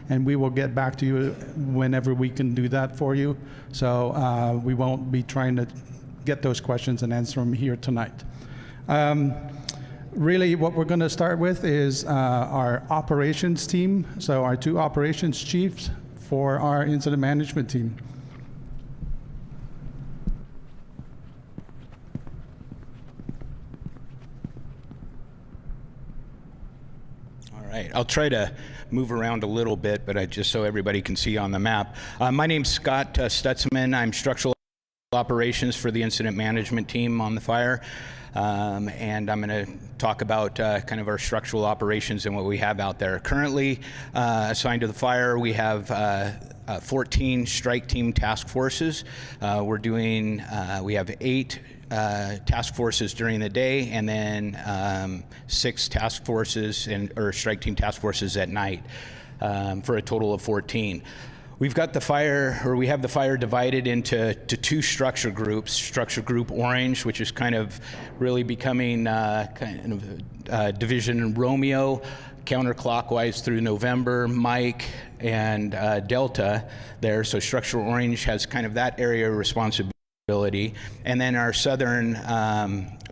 and we will get back to you whenever we can do that for you. So we won't be trying to get those questions and answer them here tonight. Really, what we're going to start with is our operations team. So our two operations chiefs for our incident management team. All right, I'll try to move around a little bit, but just so everybody can see on the map. My name's Scott Stutzman. I'm structural operations for the incident management team on the fire. And I'm going to talk about kind of our structural operations and what we have out there. Currently assigned to the fire, we have 14 strike team task forces. We have 8 task forces during the day, and then 6 task forces or strike team task forces at night, for a total of 14. We have the fire divided into 2 structure groups. Structure Group Orange, which is kind of really becoming Division Romeo, counterclockwise through November, Mike, and Delta there. So Structure Orange has kind of that area of responsibility. And then our southern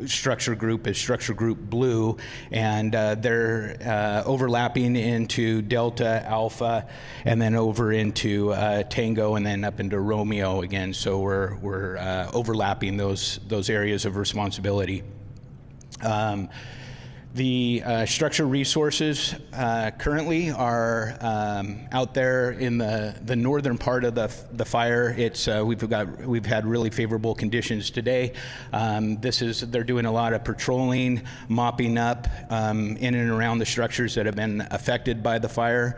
structure group is Structure Group Blue, and they're overlapping into Delta, Alpha, and then over into Tango, and then up into Romeo again. So we're overlapping those areas of responsibility. The structure resources currently are out there in the northern part of the fire. We've had really favorable conditions today. They're doing a lot of patrolling, mopping up in and around the structures that have been affected by the fire.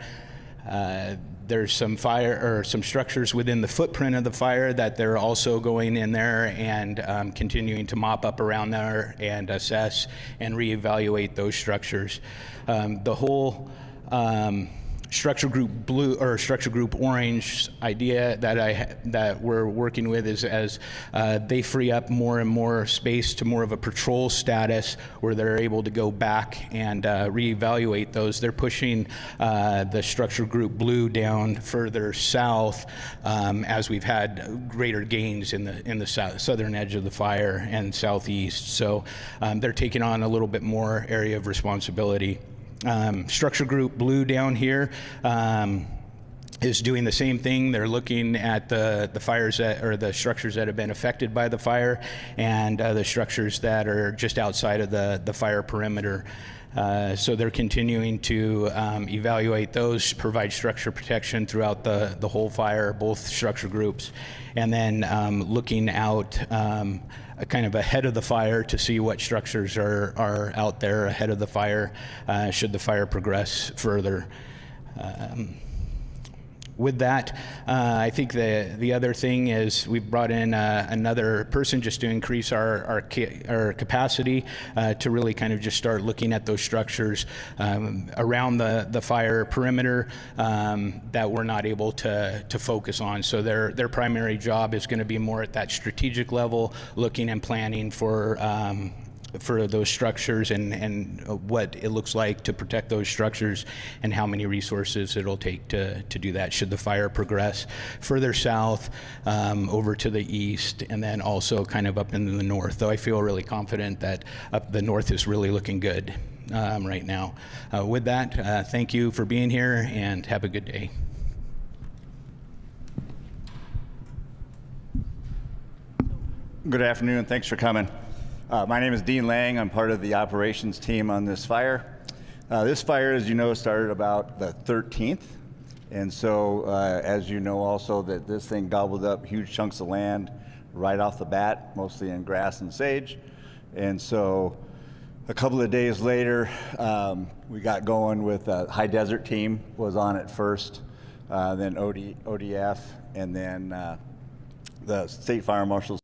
There's some structures within the footprint of the fire that they're also going in there and continuing to mop up around there and assess and reevaluate those structures. The whole Structure Group Blue or Structure Group Orange idea that we're working with is as they free up more and more space to more of a patrol status where they're able to go back and reevaluate those. They're pushing the Structure Group Blue down further south as we've had greater gains in the southern edge of the fire and southeast. So they're taking on a little bit more area of responsibility. Structure Group Blue down here is doing the same thing. They're looking at the fires the structures that have been affected by the fire and the structures that are just outside of the fire perimeter. So they're continuing to evaluate those, provide structure protection throughout the whole fire, both structure groups, and then looking out kind of ahead of the fire to see what structures are out there ahead of the fire should the fire progress further. With that, I think the other thing is we've brought in another person just to increase our capacity to really kind of just start looking at those structures around the fire perimeter that we're not able to focus on. So their primary job is going to be more at that strategic level, looking and planning for those structures and what it looks like to protect those structures and how many resources it'll take to do that should the fire progress further south over to the east and then also kind of up into the north. Though I feel really confident that up the north is really looking good right now. With that, thank you for being here and have a good day. Good afternoon, thanks for coming. My name is Dean Lang. I'm part of the operations team on this fire. This fire, as you know, started about the 13th. And so, as you know also, that this thing gobbled up huge chunks of land right off the bat, mostly in grass and sage. And so, a couple of days later, we got going with a high desert team was on it first, then ODF, and then the state fire marshals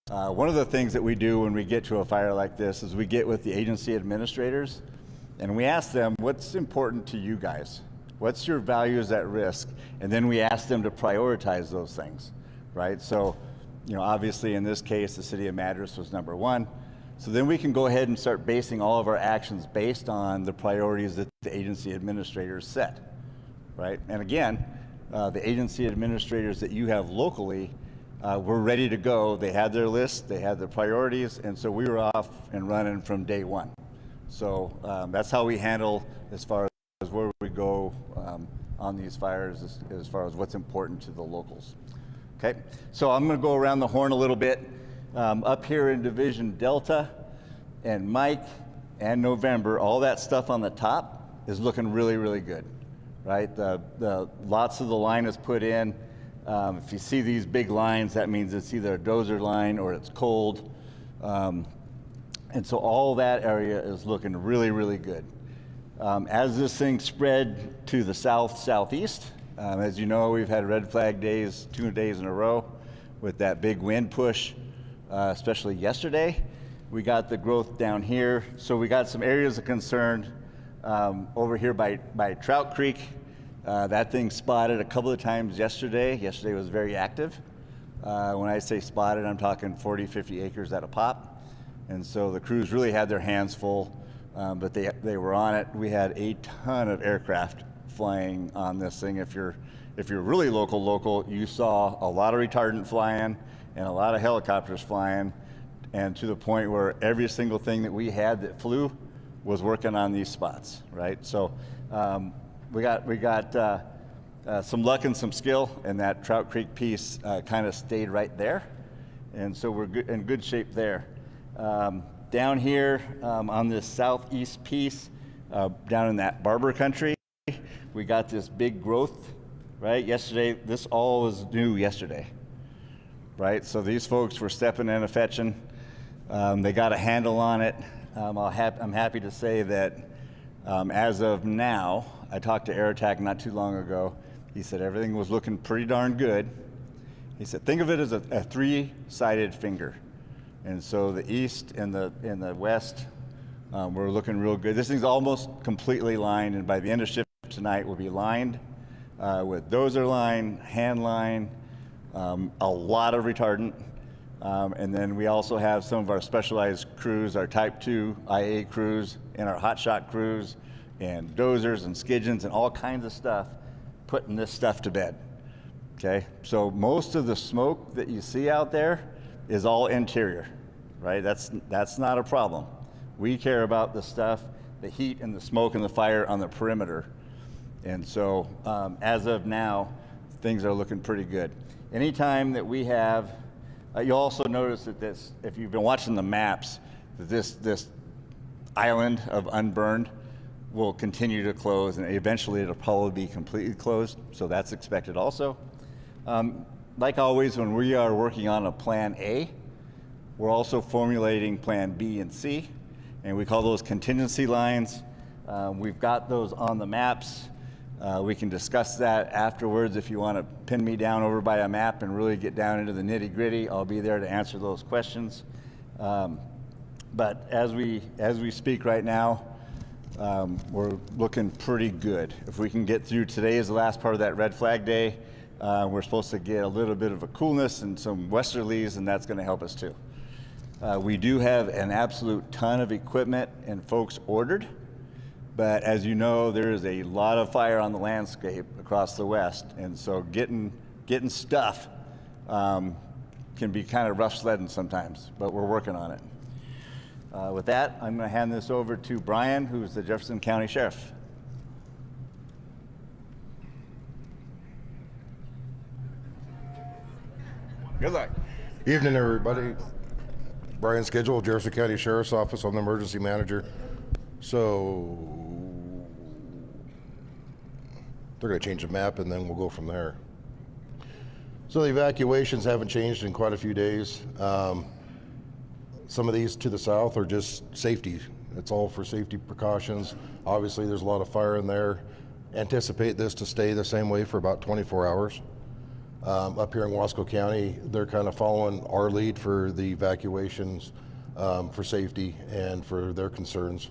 One of the things that we do when we get to a fire like this is we get with the agency administrators and we ask them, what's important to you guys? What's your values at risk? And then we ask them to prioritize those things, right? So, obviously in this case, the city of Madras was number one. So then we can go ahead and start basing all of our actions based on the priorities that the agency administrators set, right? And again, the agency administrators that you have locally were ready to go. They had their list, they had their priorities, and so we were off and running from day one. So that's how we handle as far as where we go on these fires as far as what's important to the locals. Okay, so I'm going to go around the horn a little bit. Up here in Division Delta and Mike and November, all that stuff on the top is looking really, really good, right? The lots of the line is put in. If you see these big lines, that means it's either a dozer line or it's cold. And so all that area is looking really, really good. As this thing spread to the southeast, as you know, we've had red flag days 2 days in a row with that big wind push, especially yesterday. We got the growth down here. So we got some areas of concern over here by Trout Creek. That thing spotted a couple of times yesterday. Yesterday was very active. When I say spotted, I'm talking 40, 50 acres at a pop. And so the crews really had their hands full, but they were on it. We had a ton of aircraft flying on this thing. If you're really local, you saw a lot of retardant flying and a lot of helicopters flying, and to the point where every single thing that we had that flew was working on these spots, right? So we got some luck and some skill, and that Trout Creek piece kind of stayed right there, and so we're in good shape there. Down here on this southeast piece, down in that Barber country, we got this big growth, right? Yesterday, this all was new yesterday, right? So these folks were stepping in and fetching. They got a handle on it. I'm happy to say that as of now, I talked to Airtac not too long ago. He said everything was looking pretty darn good. He said, think of it as a three-sided finger. And so the east and the west were looking real good. This thing's almost completely lined, and by the end of shift tonight, will be lined with dozer line, hand line, a lot of retardant. And then we also have some of our specialized crews, our Type 2 IA crews, and our hotshot crews, and dozers and skidgens and all kinds of stuff, putting this stuff to bed. Okay, so most of the smoke that you see out there is all interior, right? That's not a problem. We care about the stuff, the heat and the smoke and the fire on the perimeter. And so as of now, things are looking pretty good. Anytime that we have, you'll also notice that this, if you've been watching the maps, that this island of unburned will continue to close, and eventually it'll probably be completely closed. So that's expected also. Like always, when we are working on a plan A, we're also formulating plan B and C, and we call those contingency lines. We've got those on the maps. We can discuss that afterwards if you want to pin me down over by a map and really get down into the nitty-gritty. I'll be there to answer those questions. But as we speak right now, we're looking pretty good. If we can get through today is the last part of that red flag day, we're supposed to get a little bit of a coolness and some westerlies, and that's going to help us too. We do have an absolute ton of equipment and folks ordered. But as you know, there is a lot of fire on the landscape across the west, and so getting stuff can be kind of rough sledding sometimes, but we're working on it. With that, I'm going to hand this over to Brian, who's the Jefferson County Sheriff. Good luck. Evening, everybody. Brian Schedule, Jefferson County Sheriff's Office. I'm the emergency manager. So they're going to change the map, and then we'll go from there. So the evacuations haven't changed in quite a few days. Some of these to the south are just safety. It's all for safety precautions. Obviously, there's a lot of fire in there. Anticipate this to stay the same way for about 24 hours. Up here in Wasco County, they're kind of following our lead for the evacuations, for safety and for their concerns.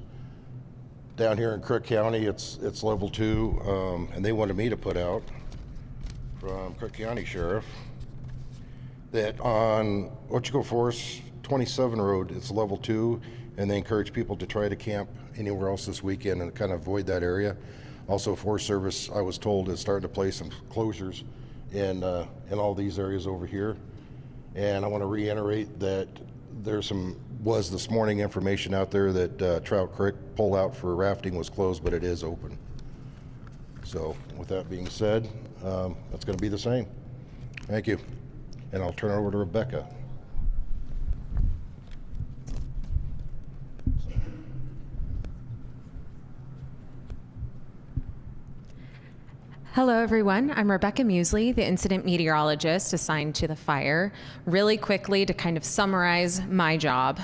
Down here in Crook County, it's level 2, and they wanted me to put out from Crook County Sheriff that on Ochico Forest 27 Road, it's level 2, and they encourage people to try to camp anywhere else this weekend and kind of avoid that area. Also, Forest Service, I was told, is starting to place some closures in all these areas over here. And I want to reiterate that there's was this morning information out there that Trout Creek pullout for rafting was closed, but it is open. So with that being said, that's going to be the same. Thank you. And I'll turn it over to Rebecca. Hello, everyone. I'm Rebecca Musley, the incident meteorologist assigned to the fire. Really quickly, to kind of summarize my job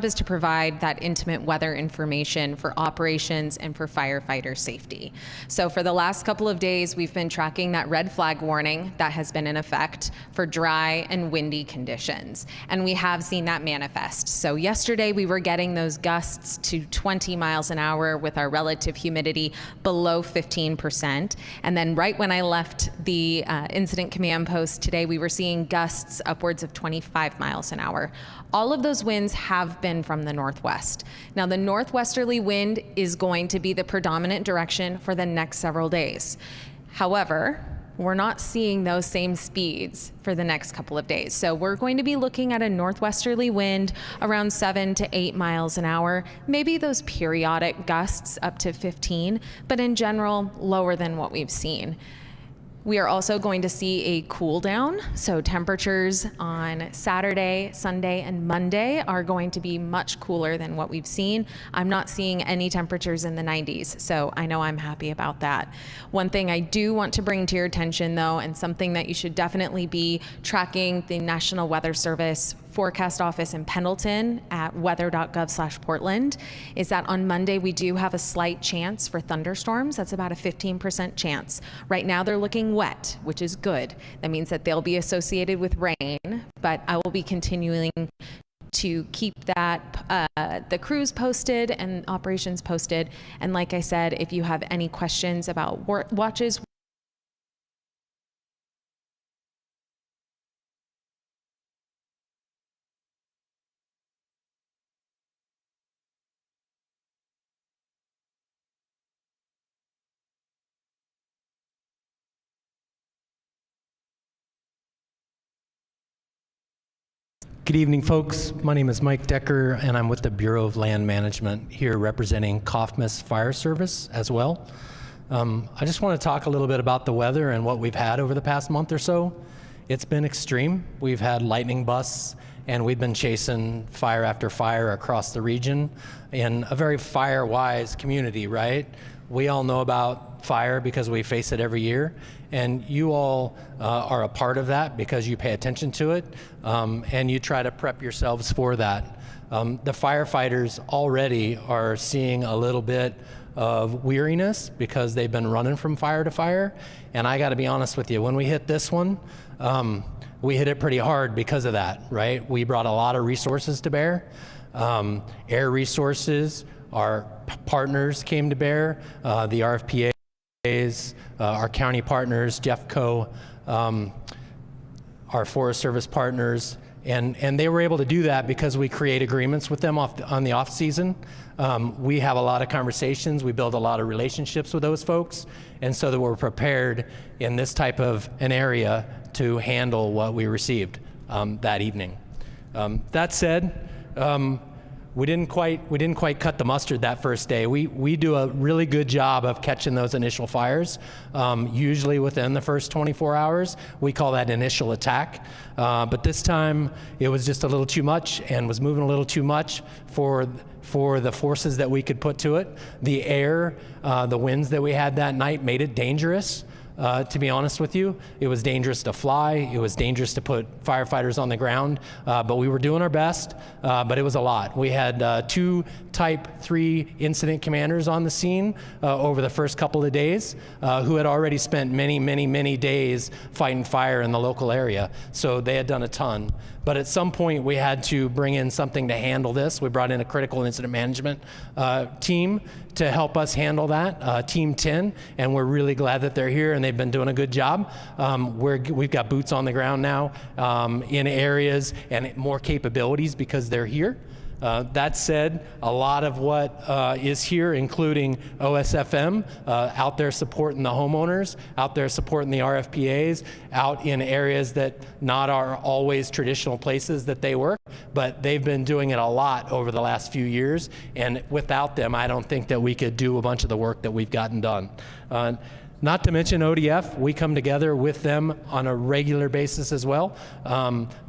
is to provide that intimate weather information for operations and for firefighter safety. So for the last couple of days, we've been tracking that red flag warning that has been in effect for dry and windy conditions, and we have seen that manifest. So yesterday, we were getting those gusts to 20 miles an hour with our relative humidity below 15%, and then right when I left the incident command post today, we were seeing gusts upwards of 25 miles an hour. All of those winds have been from the northwest. Now, the northwesterly wind is going to be the predominant direction for the next several days. However, we're not seeing those same speeds for the next couple of days. So we're going to be looking at a northwesterly wind around 7 to 8 miles an hour, maybe those periodic gusts up to 15, but in general, lower than what we've seen. We are also going to see a cool down, so temperatures on Saturday, Sunday, and Monday are going to be much cooler than what we've seen. I'm not seeing any temperatures in the 90s, so I know I'm happy about that. One thing I do want to bring to your attention, though, and something that you should definitely be tracking the National Weather Service forecast office in Pendleton at weather.gov/Portland, is that on Monday we do have a slight chance for thunderstorms. That's about a 15% chance. Right now they're looking wet, which is good. That means that they'll be associated with rain, but I will be continuing to keep that the crews posted and operations posted. And like I said, if you have any questions about watches, Good evening, folks. My name is Mike Decker, and I'm with the Bureau of Land Management here representing Kaufmas Fire Service as well. I just want to talk a little bit about the weather and what we've had over the past month or so. It's been extreme. We've had lightning busts, and we've been chasing fire after fire across the region in a very fire-wise community, right? We all know about fire because we face it every year, and you all are a part of that because you pay attention to it, and you try to prep yourselves for that. The firefighters already are seeing a little bit of weariness because they've been running from fire to fire, and I got to be honest with you, when we hit this one, we hit it pretty hard because of that, right? We brought a lot of resources to bear. Air resources, our partners came to bear, the RFPAs, our county partners, Jeffco, our Forest Service partners, and they were able to do that because we create agreements with them on the off season. We have a lot of conversations, we build a lot of relationships with those folks, and so that we're prepared in this type of an area to handle what we received that evening. That said, we didn't quite cut the mustard that first day. We do a really good job of catching those initial fires, usually within the first 24 hours. We call that initial attack. But this time it was just a little too much and was moving a little too much for the forces that we could put to it. The air, the winds that we had that night made it dangerous. to be honest with you. It was dangerous to fly. It was dangerous to put firefighters on the ground, but we were doing our best, but it was a lot. We had 2 Type 3 incident commanders on the scene over the first couple of days who had already spent many days fighting fire in the local area. So they had done a ton. But at some point, we had to bring in something to handle this. We brought in a critical incident management team to help us handle that, Team 10, and we're really glad that they're here, and they've been doing a good job. We've got boots on the ground now in areas and more capabilities because they're here. That said, a lot of what is here, including OSFM, out there supporting the homeowners, out there supporting the RFPAs, out in areas that not are always traditional places that they work, but they've been doing it a lot over the last few years, and without them, I don't think that we could do a bunch of the work that we've gotten done. Not to mention ODF, we come together with them on a regular basis as well.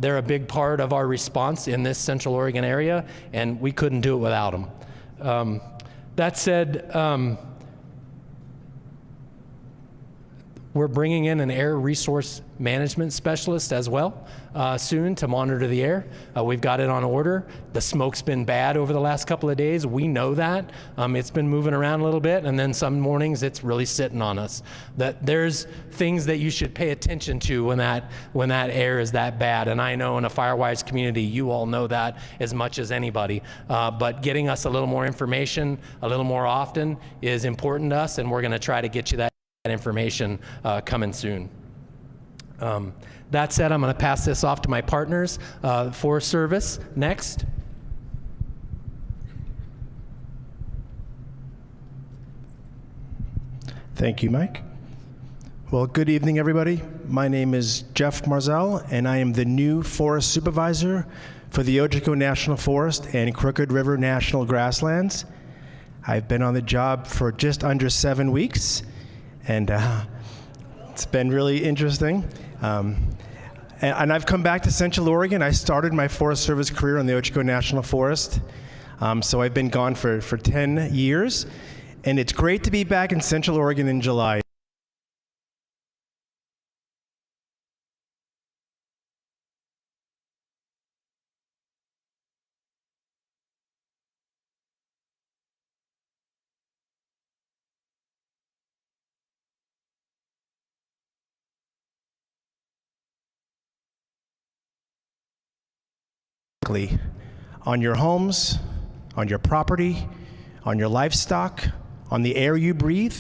They're a big part of our response in this Central Oregon area, and we couldn't do it without them. That said, we're bringing in an air resource management specialist as well soon to monitor the air. We've got it on order. The smoke's been bad over the last couple of days. We know that. It's been moving around a little bit, and then some mornings it's really sitting on us. That there's things that you should pay attention to when that air is that bad. And I know in a Firewise community, you all know that as much as anybody. But getting us a little more information a little more often is important to us, and we're going to try to get you that information coming soon. That said, I'm going to pass this off to my partners. Forest Service, next. Thank you, Mike. Well, good evening, everybody. My name is Jeff Marzell, and I am the new Forest Supervisor for the Ojico National Forest and Crooked River National Grasslands. I've been on the job for just under 7 weeks, and it's been really interesting. And I've come back to Central Oregon. I started my Forest Service career in the Ojico National Forest, so I've been gone for 10 years, and it's great to be back in Central Oregon in July. On your homes, on your property, on your livestock, on the air you breathe,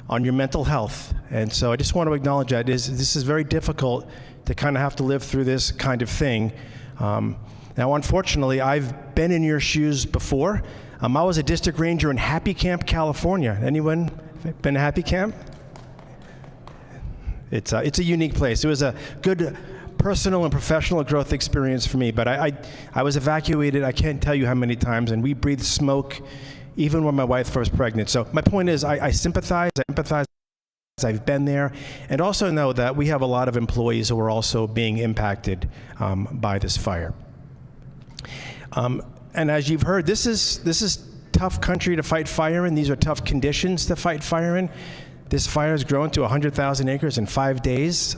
on your mental health. And so I just want to acknowledge that this is very difficult to kind of have to live through this kind of thing. Now, unfortunately, I've been in your shoes before. I was a district ranger in Happy Camp, California. Anyone been to Happy Camp? It's a unique place. It was a good personal and professional growth experience for me, but I was evacuated, I can't tell you how many times, and we breathed smoke even when my wife was pregnant. So my point is, I sympathize, I empathize, I've been there, and also know that we have a lot of employees who are also being impacted by this fire. And as you've heard, this is tough country to fight fire in. These are tough conditions to fight fire in. This fire has grown to 100,000 acres in 5 days.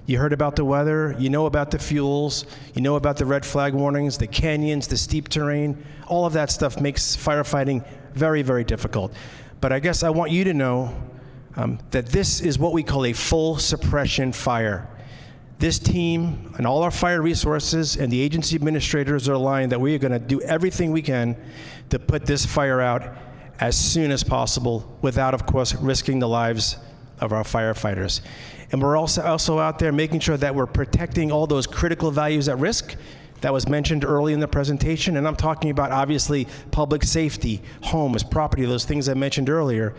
You heard about the weather, you know about the fuels, you know about the red flag warnings, the canyons, the steep terrain. All of that stuff makes firefighting very, very difficult. But I guess I want you to know that this is what we call a full suppression fire. This team and all our fire resources and the agency administrators are aligned that we are going to do everything we can to put this fire out as soon as possible without, of course, risking the lives of our firefighters. And we're also out there making sure that we're protecting all those critical values at risk that was mentioned early in the presentation. And I'm talking about, obviously, public safety, homes, property, those things I mentioned earlier.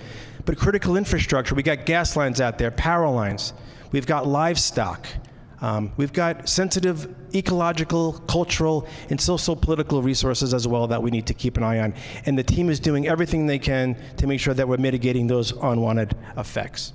But critical infrastructure, we got gas lines out there, power lines. We've got livestock. We've got sensitive ecological, cultural, and social political resources as well that we need to keep an eye on. And the team is doing everything they can to make sure that we're mitigating those unwanted effects.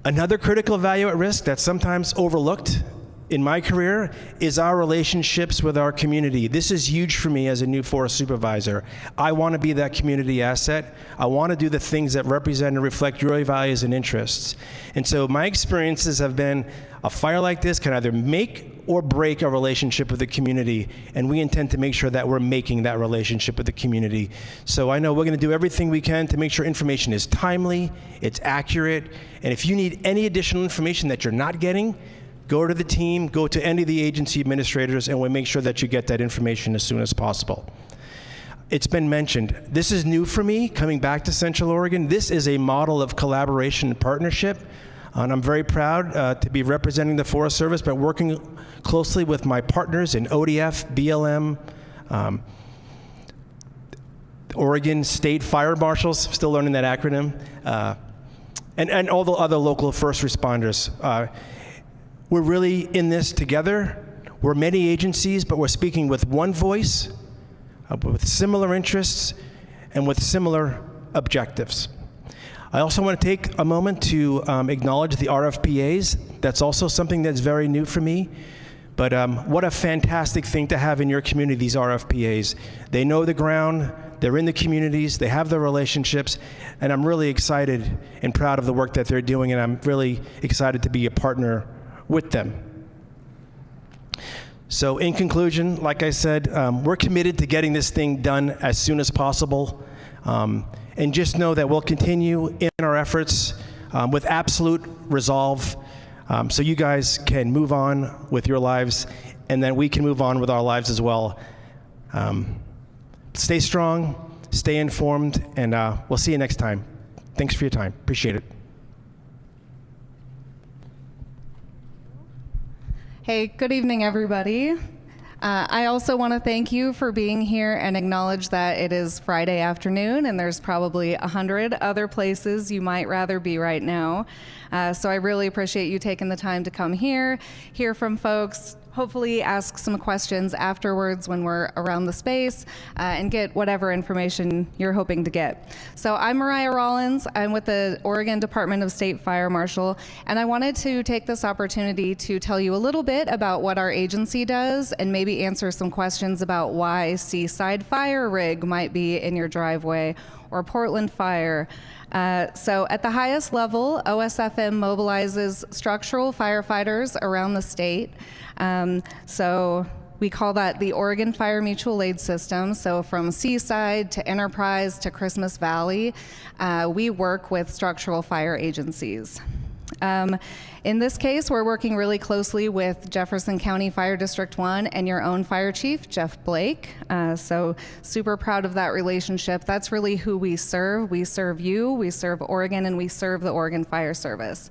Another critical value at risk that's sometimes overlooked in my career is our relationships with our community. This is huge for me as a new forest supervisor. I want to be that community asset. I want to do the things that represent and reflect your values and interests. And so my experiences have been a fire like this can either make or break a relationship with the community, and we intend to make sure that we're making that relationship with the community. So I know we're going to do everything we can to make sure information is timely, it's accurate, and if you need any additional information that you're not getting, go to the team, go to any of the agency administrators, and we'll make sure that you get that information as soon as possible. It's been mentioned, this is new for me, coming back to Central Oregon. This is a model of collaboration and partnership, and I'm very proud to be representing the Forest Service, but working closely with my partners in ODF, BLM, Oregon State Fire Marshals, still learning that acronym, and all the other local first responders. We're really in this together. We're many agencies, but we're speaking with one voice, with similar interests, and with similar objectives. I also want to take a moment to acknowledge the RFPAs. That's also something that's very new for me. But what a fantastic thing to have in your community, these RFPAs. They know the ground, they're in the communities, they have the relationships, and I'm really excited and proud of the work that they're doing, and I'm really excited to be a partner with them. So in conclusion, like I said, we're committed to getting this thing done as soon as possible. And just know that we'll continue in our efforts with absolute resolve, so you guys can move on with your lives, and then we can move on with our lives as well. Stay strong, stay informed, and we'll see you next time. Thanks for your time. Appreciate it. Hey, good evening, everybody. I also want to thank you for being here and acknowledge that it is Friday afternoon and there's probably 100 other places you might rather be right now. So I really appreciate you taking the time to come here, hear from folks, hopefully ask some questions afterwards when we're around the space, and get whatever information you're hoping to get. So I'm Mariah Rollins. I'm with the Oregon Department of State Fire Marshal, and I wanted to take this opportunity to tell you a little bit about what our agency does and maybe answer some questions about why Seaside Fire Rig might be in your driveway or Portland Fire. So at the highest level, OSFM mobilizes structural firefighters around the state. So we call that the Oregon Fire Mutual Aid System. So from Seaside to Enterprise to Christmas Valley, we work with structural fire agencies. In this case, we're working really closely with Jefferson County Fire District 1 and your own fire chief, Jeff Blake. So super proud of that relationship. That's really who we serve. We serve you, we serve Oregon, and we serve the Oregon Fire Service.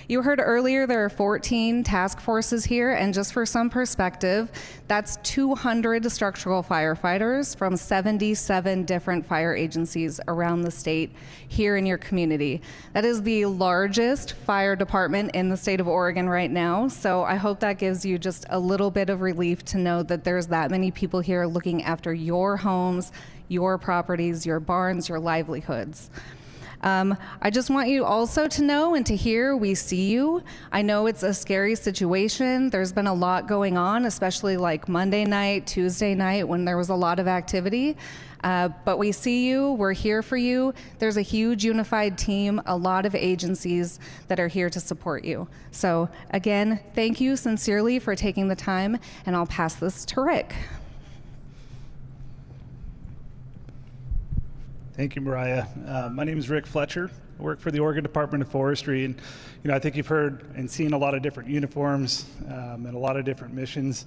You heard earlier there are 14 task forces here, and just for some perspective, that's 200 structural firefighters from 77 different fire agencies around the state here in your community. That is the largest fire department in the state of Oregon right now, so I hope that gives you just a little bit of relief to know that there's that many people here looking after your homes, your properties, your barns, your livelihoods. I just want you also to know and to hear we see you. I know it's a scary situation. There's been a lot going on, especially like Monday night, Tuesday night when there was a lot of activity. But we see you, we're here for you. There's a huge unified team, a lot of agencies that are here to support you. So again, thank you sincerely for taking the time, and I'll pass this to Rick. Thank you, Mariah. My name is Rick Fletcher. I work for the Oregon Department of Forestry, and I think you've heard and seen a lot of different uniforms and a lot of different missions.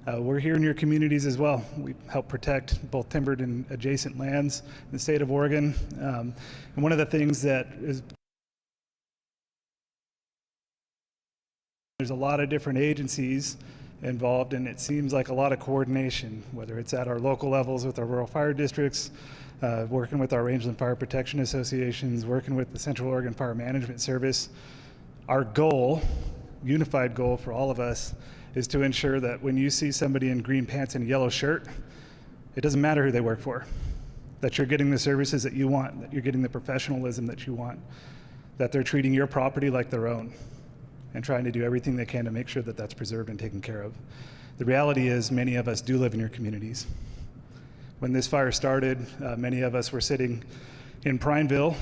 We're here in your communities as well. We help protect both timbered and adjacent lands in the state of Oregon. And one of the things that is there's a lot of different agencies involved, and it seems like a lot of coordination, whether it's at our local levels with our rural fire districts, working with our rangeland fire protection associations, working with the Central Oregon Fire Management Service. Our goal, unified goal for all of us, is to ensure that when you see somebody in green pants and a yellow shirt, it doesn't matter who they work for, that you're getting the services that you want, that you're getting the professionalism that you want, that they're treating your property like their own. and trying to do everything they can to make sure that that's preserved and taken care of. The reality is many of us do live in your communities. When this fire started, many of us were sitting in Prineville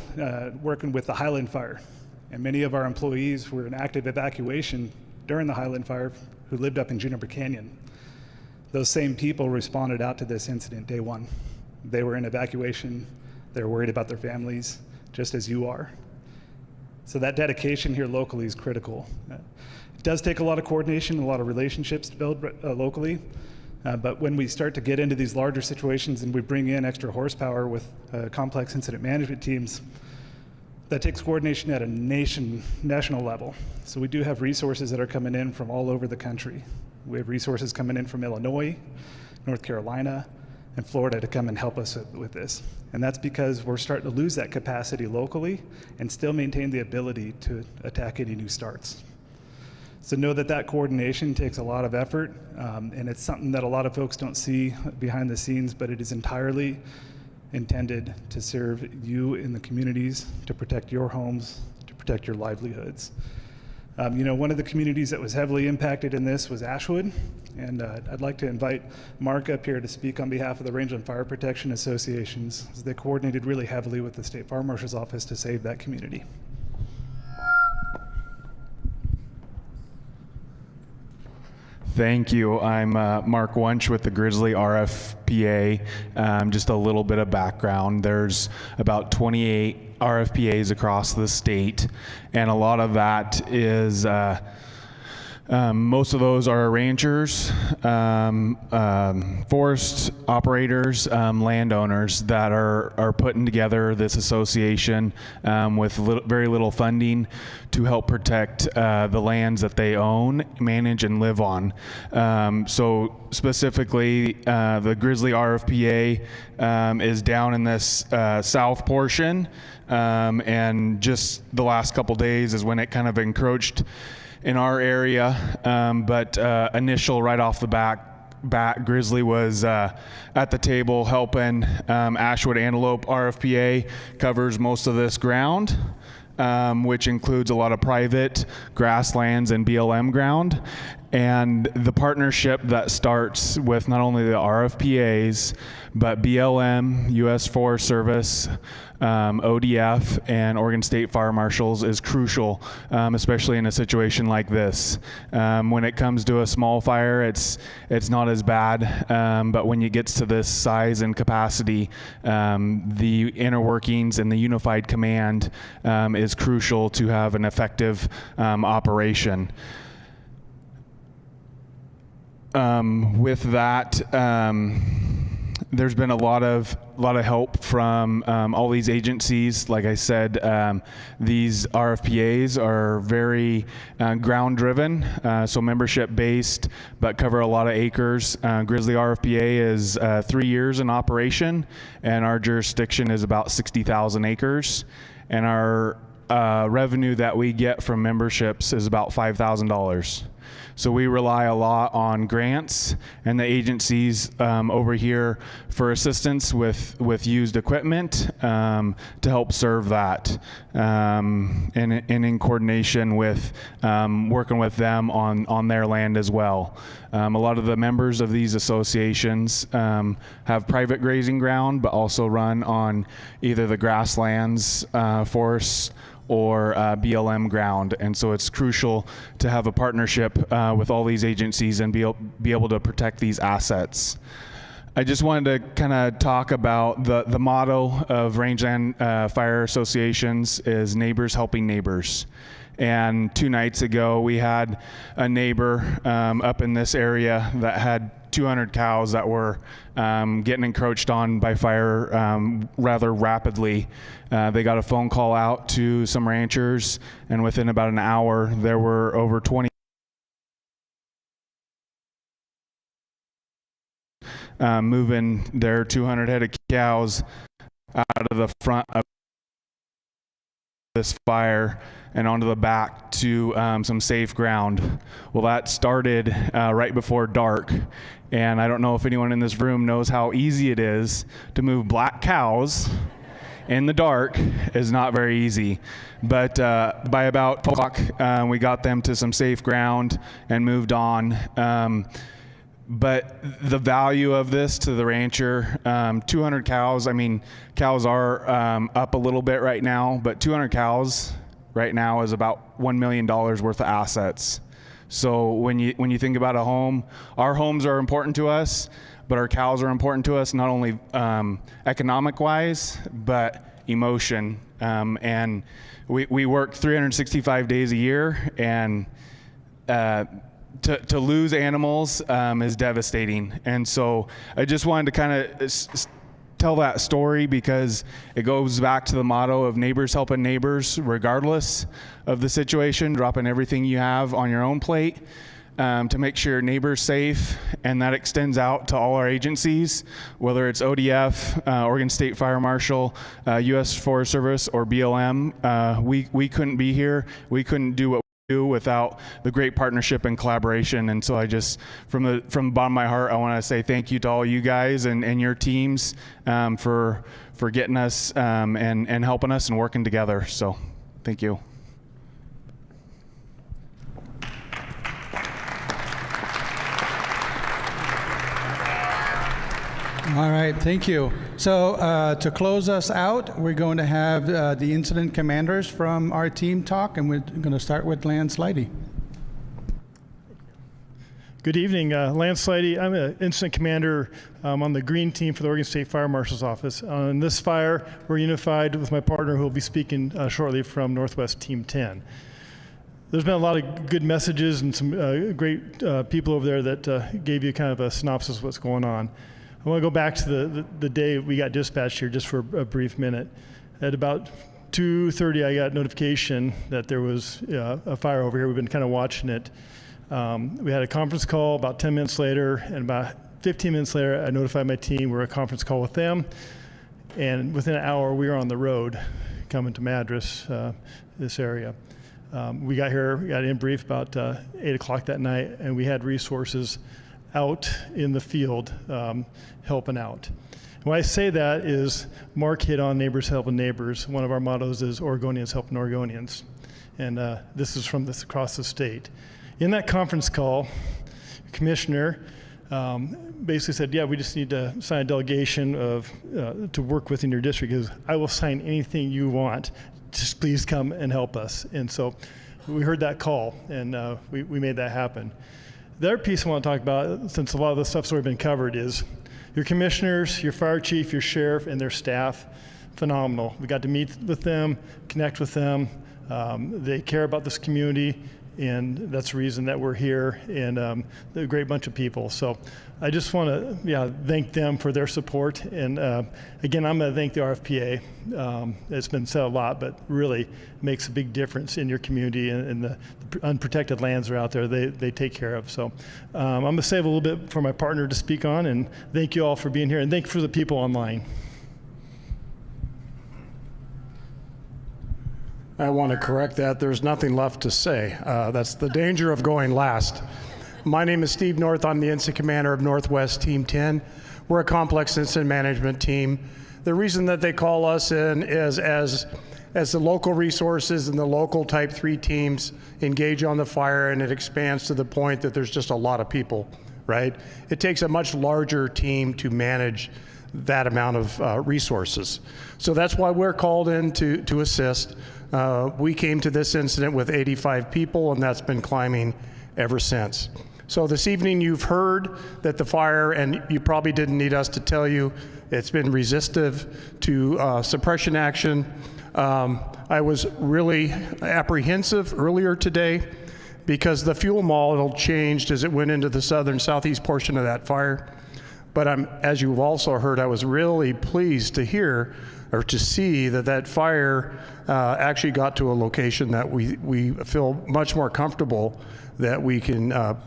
working with the Highland Fire, and many of our employees were in active evacuation during the Highland Fire who lived up in Juniper Canyon. Those same people responded out to this incident day one. They were in evacuation, they were worried about their families, just as you are. So that dedication here locally is critical. It does take a lot of coordination, a lot of relationships to build locally, but when we start to get into these larger situations and we bring in extra horsepower with complex incident management teams, that takes coordination at a national level. So we do have resources that are coming in from all over the country. We have resources coming in from Illinois, North Carolina, and Florida to come and help us with this. And that's because we're starting to lose that capacity locally and still maintain the ability to attack any new starts. So know that that coordination takes a lot of effort, and it's something that a lot of folks don't see behind the scenes, but it is entirely intended to serve you in the communities, to protect your homes, to protect your livelihoods. One of the communities that was heavily impacted in this was Ashwood, and I'd like to invite Mark up here to speak on behalf of the Rangeland Fire Protection Associations, as they coordinated really heavily with the State Fire Marshal's Office to save that community. Thank you. I'm Mark Wunsch with the Grizzly RFPA. Just a little bit of background. There's about 28 RFPAs across the state, and a lot of that is most of those are ranchers, forest operators, landowners that are putting together this association with very little funding to help protect the lands that they own, manage, and live on. So specifically, the Grizzly RFPA is down in this south portion, and just the last couple days is when it kind of encroached in our area, but initial right off the bat, Grizzly was at the table helping. Ashwood Antelope RFPA covers most of this ground, which includes a lot of private grasslands and BLM ground. And the partnership that starts with not only the RFPAs, but BLM, U.S. Forest Service, ODF, and Oregon State Fire Marshals is crucial, especially in a situation like this. When it comes to a small fire, it's not as bad, but when it gets to this size and capacity, the inner workings and the unified command is crucial to have an effective operation. With that, there's been a lot of help from all these agencies. Like I said, these RFPAs are very ground driven, so membership based, but cover a lot of acres. Grizzly RFPA is 3 years in operation, and our jurisdiction is about 60,000 acres, and our revenue that we get from memberships is about $5,000. So we rely a lot on grants and the agencies over here for assistance with used equipment to help serve that, and in coordination with working with them on their land as well. A lot of the members of these associations have private grazing ground, but also run on either the grasslands, forests, or BLM ground, and so it's crucial to have a partnership with all these agencies and be able to protect these assets. I just wanted to kind of talk about the motto of Rangeland Fire Associations is neighbors helping neighbors. And 2 nights ago, we had a neighbor up in this area that had 200 cows that were getting encroached on by fire rather rapidly. They got a phone call out to some ranchers, and within about an hour, there were over 20 moving their 200 head of cows out of the front of this fire and onto the back to some safe ground. Well, that started right before dark, and I don't know if anyone in this room knows how easy it is to move black cows in the dark is not very easy. But by about 12 o'clock, we got them to some safe ground and moved on. But the value of this to the rancher, 200 cows, I mean, cows are up a little bit right now, but 200 cows right now is about $1 million worth of assets. So when you think about a home, our homes are important to us, but our cows are important to us, not only economic-wise, but emotion. And we work 365 days a year, and to lose animals is devastating. And so I just wanted to kind of tell that story because it goes back to the motto of neighbors helping neighbors regardless of the situation, dropping everything you have on your own plate to make sure your neighbor's safe. And that extends out to all our agencies, whether it's ODF, Oregon State Fire Marshal, U.S. Forest Service, or BLM. We couldn't be here. We couldn't do what do without the great partnership and collaboration. And so I just, from the bottom of my heart, I want to say thank you to all you guys and your teams for getting us and helping us and working together. So thank you. All right, thank you. So to close us out, we're going to have the incident commanders from our team talk, and we're going to start with Lance Leidy. Good evening, Lance Leidy. I'm an incident commander on the green team for the Oregon State Fire Marshal's Office. On this fire, we're unified with my partner who will be speaking shortly from Northwest Team 10. There's been a lot of good messages and some great people over there that gave you kind of a synopsis of what's going on. I want to go back to the day we got dispatched here just for a brief minute. At about 2:30, I got notification that there was a fire over here. We've been kind of watching it. We had a conference call about 10 minutes later, and about 15 minutes later, I notified my team. We're a conference call with them, and within an hour, we were on the road coming to Madras, this area. We got here, we got in brief about 8 o'clock that night, and we had resources out in the field helping out. When I say that is Mark hit on neighbors helping neighbors. One of our mottos is Oregonians helping Oregonians. And this is from across the state. In that conference call, the commissioner basically said, yeah, we just need to sign a delegation to work within your district. Because I will sign anything you want. Just please come and help us. And so we heard that call, and we made that happen. The other piece I want to talk about, since a lot of the stuff's already been covered, is your commissioners, your fire chief, your sheriff, and their staff, phenomenal. We got to meet with them, connect with them. They care about this community, and that's the reason that we're here, and they're a great bunch of people. So I just want to thank them for their support. And again, I'm going to thank the RFPA. It's been said a lot, but really makes a big difference in your community and the unprotected lands that are out there they take care of. So I'm going to save a little bit for my partner to speak on, and thank you all for being here, and thank you for the people online. I want to correct that. There's nothing left to say. That's the danger of going last. My name is Steve North. I'm the incident commander of Northwest Team 10. We're a complex incident management team. The reason that they call us in is as the local resources and the local Type 3 teams engage on the fire, and it expands to the point that there's just a lot of people, right? It takes a much larger team to manage that amount of resources. So that's why we're called in to assist. We came to this incident with 85 people, and that's been climbing ever since. So this evening you've heard that the fire, and you probably didn't need us to tell you, it's been resistive to suppression action. I was really apprehensive earlier today because the fuel model changed as it went into the southeast portion of that fire. But as you've also heard, I was really pleased to hear or to see that fire actually got to a location that we feel much more comfortable that we can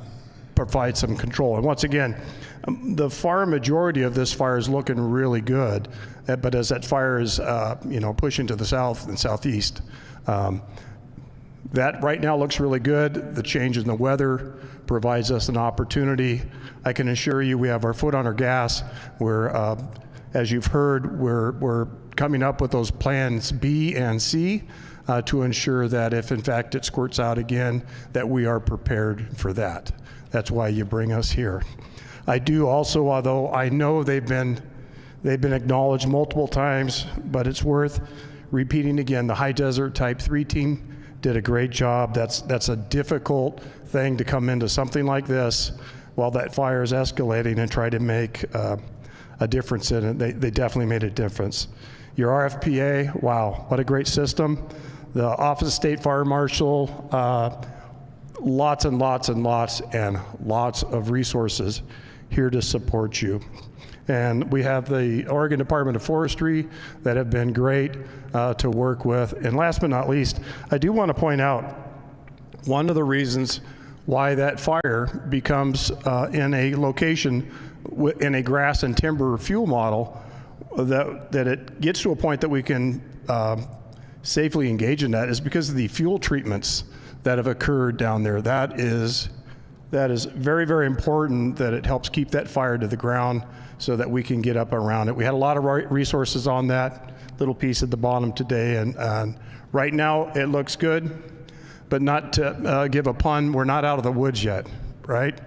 provide some control. And once again, the far majority of this fire is looking really good, but as that fire is pushing to the south and southeast, that right now looks really good. The change in the weather provides us an opportunity. I can assure you we have our foot on our gas. We're as you've heard, we're coming up with those plans B and C to ensure that if in fact it squirts out again, that we are prepared for that. That's why you bring us here. I do also, although I know they've been acknowledged multiple times, but it's worth repeating again, the High Desert Type 3 team did a great job. That's a difficult thing to come into something like this while that fire is escalating and try to make a difference in it. They definitely made a difference. Your RFPA, wow, what a great system. The Office of State Fire Marshal, lots and lots and lots and lots of resources here to support you. And we have the Oregon Department of Forestry that have been great to work with. And last but not least, I do want to point out one of the reasons why that fire becomes in a location in a grass and timber fuel model, that it gets to a point that we can safely engage in that, is because of the fuel treatments that have occurred down there. That is very, very important, that it helps keep that fire to the ground so that we can get up around it. We had a lot of resources on that little piece at the bottom today, and right now it looks good, but not to give a pun, we're not out of the woods yet, right?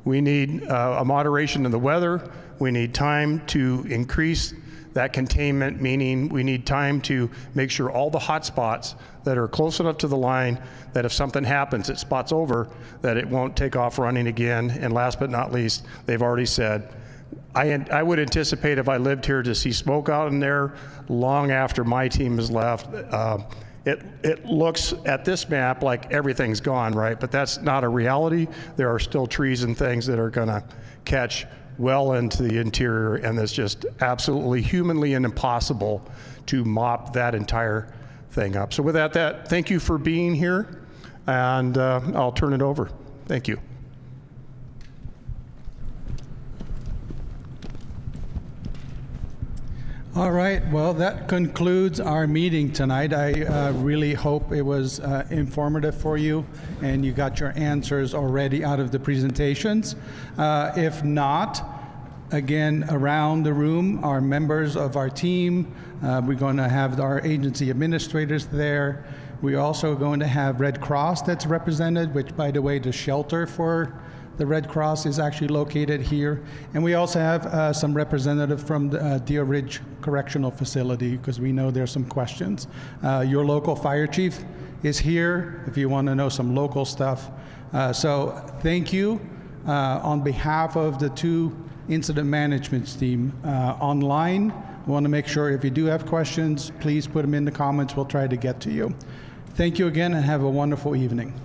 We need a moderation in the weather. We need time to increase that containment, meaning we need time to make sure all the hot spots that are close enough to the line that if something happens, it spots over, that it won't take off running again. And last but not least, they've already said, I would anticipate if I lived here to see smoke out in there long after my team has left. It looks at this map like everything's gone, right? But that's not a reality. There are still trees and things that are gonna catch well into the interior, and it's just absolutely humanly impossible to mop that entire thing up. So with that, thank you for being here, and I'll turn it over. Thank you. All right, well, that concludes our meeting tonight. I really hope it was informative for you and you got your answers already out of the presentations. If not, again, around the room are members of our team. We're going to have our agency administrators there. We're also going to have Red Cross that's represented, which, by the way, the shelter for the Red Cross is actually located here. And we also have some representative from the Deer Ridge Correctional Facility, because we know there's some questions. Your local fire chief is here if you want to know some local stuff. So thank you on behalf of the two incident management team online. We want to make sure if you do have questions, please put them in the comments. We'll try to get to you. Thank you again and have a wonderful evening.